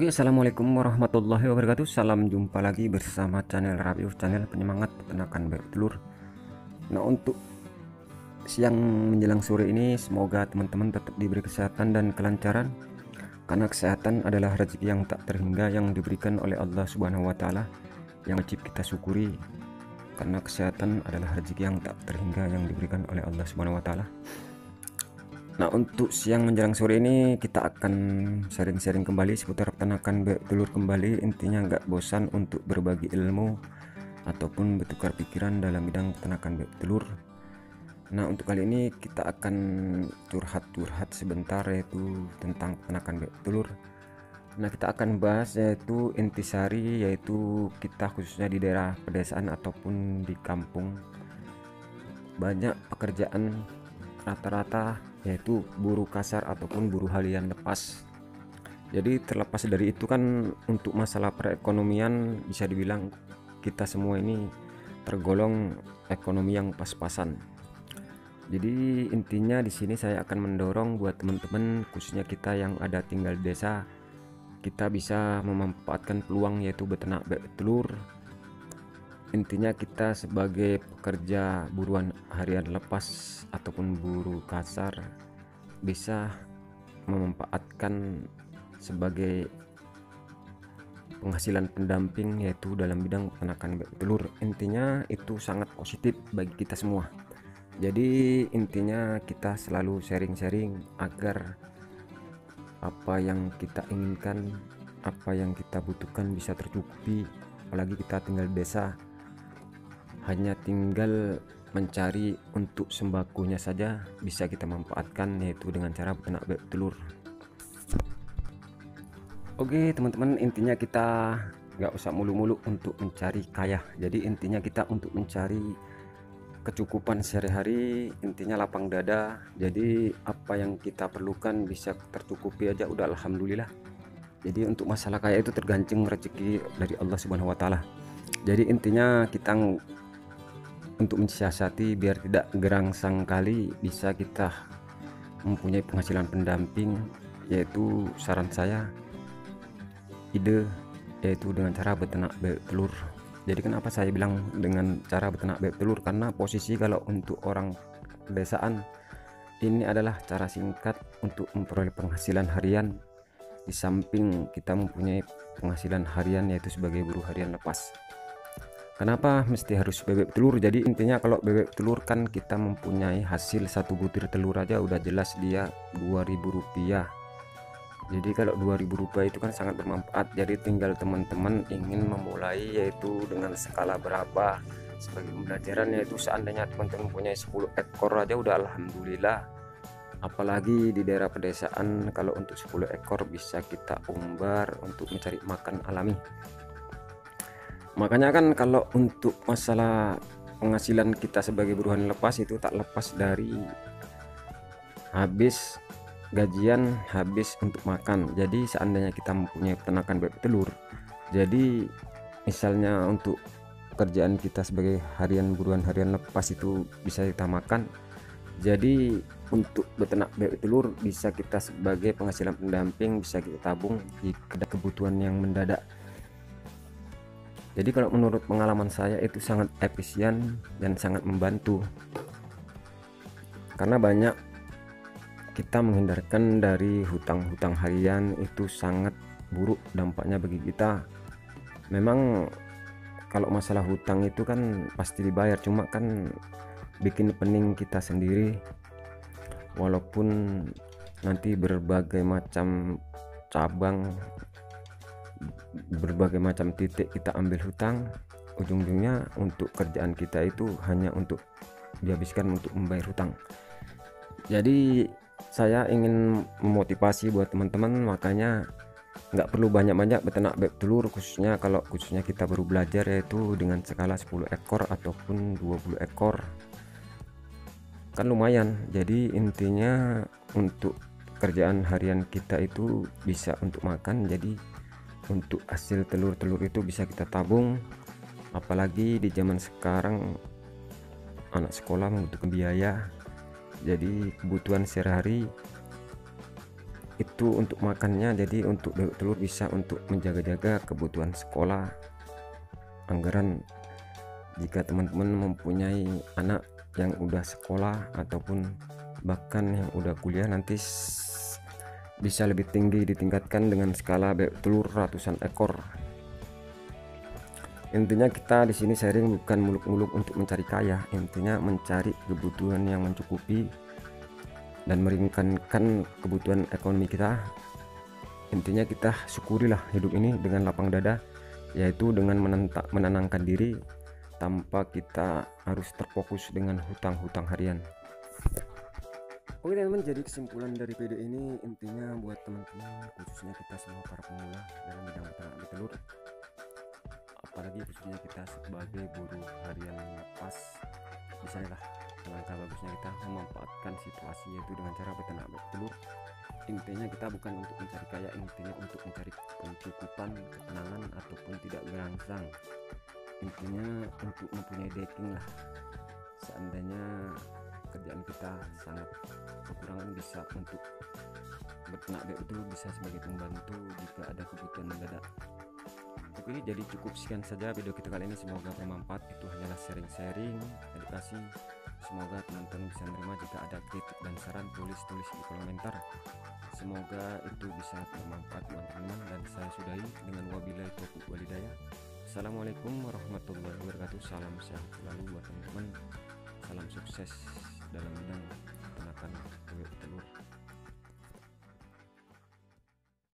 Oke, assalamualaikum warahmatullahi wabarakatuh. Salam jumpa lagi bersama channel Rabius, channel penyemangat peternakan bebek telur. Nah, untuk siang menjelang sore ini, semoga teman-teman tetap diberi kesehatan dan kelancaran, karena kesehatan adalah rezeki yang tak terhingga yang diberikan oleh Allah Subhanahu wa Ta'ala, yang wajib kita syukuri, karena kesehatan adalah rezeki yang tak terhingga yang diberikan oleh Allah Subhanahu wa Ta'ala. Nah, untuk siang menjelang sore ini kita akan sharing-sharing kembali seputar peternakan bebek telur kembali. Intinya nggak bosan untuk berbagi ilmu ataupun bertukar pikiran dalam bidang peternakan bebek telur. Nah, untuk kali ini kita akan curhat-curhat sebentar, yaitu tentang peternakan bebek telur. Nah, kita akan bahas yaitu intisari, yaitu kita khususnya di daerah pedesaan ataupun di kampung banyak pekerjaan rata-rata yaitu buruh kasar ataupun buruh harian lepas. Jadi terlepas dari itu kan, untuk masalah perekonomian bisa dibilang kita semua ini tergolong ekonomi yang pas-pasan. Jadi intinya di sini saya akan mendorong buat teman-teman, khususnya kita yang ada tinggal di desa, kita bisa memanfaatkan peluang yaitu beternak bebek telur. Intinya kita sebagai pekerja buruan harian lepas ataupun buruh kasar bisa memanfaatkan sebagai penghasilan pendamping yaitu dalam bidang peternakan bebek telur. Intinya itu sangat positif bagi kita semua. Jadi intinya kita selalu sharing-sharing agar apa yang kita inginkan, apa yang kita butuhkan bisa tercukupi. Apalagi kita tinggal di desa, hanya tinggal mencari untuk sembakonya saja bisa kita manfaatkan, yaitu dengan cara beternak bebek telur. Oke teman-teman, intinya kita nggak usah mulu-mulu untuk mencari kaya. Jadi intinya kita untuk mencari kecukupan sehari-hari, intinya lapang dada. Jadi apa yang kita perlukan bisa tercukupi aja udah alhamdulillah. Jadi untuk masalah kaya itu tergantung rezeki dari Allah Subhanahu wa Ta'ala. Jadi intinya kita untuk mensiasati biar tidak gerangsang kali bisa kita mempunyai penghasilan pendamping, yaitu saran saya ide yaitu dengan cara beternak bebek telur. Jadi kenapa saya bilang dengan cara beternak bebek telur, karena posisi kalau untuk orang pedesaan ini adalah cara singkat untuk memperoleh penghasilan harian, di samping kita mempunyai penghasilan harian yaitu sebagai buruh harian lepas. Kenapa mesti harus bebek telur? Jadi intinya kalau bebek telur kan kita mempunyai hasil satu butir telur aja udah jelas dia Rp2.000. Jadi kalau Rp2.000 itu kan sangat bermanfaat. Jadi tinggal teman-teman ingin memulai yaitu dengan skala berapa sebagai pembelajaran, yaitu seandainya teman-teman punya 10 ekor aja udah alhamdulillah. Apalagi di daerah pedesaan, kalau untuk 10 ekor bisa kita umbar untuk mencari makan alami. Makanya kan kalau untuk masalah penghasilan kita sebagai buruhan lepas itu tak lepas dari habis gajian, habis untuk makan. Jadi seandainya kita mempunyai peternakan bebek telur, jadi misalnya untuk pekerjaan kita sebagai buruan harian lepas itu bisa kita makan. Jadi untuk beternak bebek telur bisa kita sebagai penghasilan pendamping, bisa kita tabung di kebutuhan yang mendadak. Jadi kalau menurut pengalaman saya itu sangat efisien dan sangat membantu, karena banyak kita menghindarkan dari hutang-hutang harian, itu sangat buruk dampaknya bagi kita. Memang kalau masalah hutang itu kan pasti dibayar, cuma kan bikin pening kita sendiri, walaupun nanti berbagai macam cabang, berbagai macam titik kita ambil hutang, ujung-ujungnya untuk kerjaan kita itu hanya untuk dihabiskan untuk membayar hutang. Jadi saya ingin memotivasi buat teman-teman, makanya nggak perlu banyak-banyak beternak bebek telur, khususnya kita baru belajar, yaitu dengan skala 10 ekor ataupun 20 ekor kan lumayan. Jadi intinya untuk kerjaan harian kita itu bisa untuk makan, jadi untuk hasil telur-telur itu bisa kita tabung. Apalagi di zaman sekarang anak sekolah membutuhkan biaya, jadi kebutuhan sehari-hari itu untuk makannya. Jadi untuk bebek telur bisa untuk menjaga-jaga kebutuhan sekolah, anggaran jika teman-teman mempunyai anak yang udah sekolah ataupun bahkan yang udah kuliah, nanti bisa lebih tinggi ditingkatkan dengan skala bebek telur ratusan ekor. Intinya kita di sini sharing bukan muluk-muluk untuk mencari kaya, intinya mencari kebutuhan yang mencukupi dan meringankan kebutuhan ekonomi kita. Intinya kita syukurilah hidup ini dengan lapang dada, yaitu dengan menenangkan diri tanpa kita harus terfokus dengan hutang-hutang harian. Oke teman-teman, jadi kesimpulan dari video ini intinya buat teman-teman, khususnya kita semua para pemula dalam bidang peternakan telur, apalagi khususnya kita sebagai buruh harian lepas, bisanya alangkah bagusnya kita memanfaatkan situasi yaitu dengan cara beternak bebek telur. Intinya kita bukan untuk mencari kaya, intinya untuk mencari pencukupan, ketenangan ataupun tidak berangsang. Intinya untuk mempunyai decking lah, seandainya kerjaan kita sangat kekurangan, bisa untuk beternak bebek telur bisa sebagai pembantu jika ada kebutuhan mendadak. Oke, jadi cukup sekian saja video kita kali ini, semoga bermanfaat. Itu hanyalah sharing-sharing edukasi, semoga teman-teman bisa menerima. Jika ada kritik dan saran, tulis di komentar, semoga itu bisa bermanfaat teman-teman. Dan saya sudahi dengan wabillahi taufiq walhidayah. Assalamualaikum warahmatullahi wabarakatuh. Salam sehat selalu buat teman-teman, salam sukses dalam bidang peternakan bebek telur.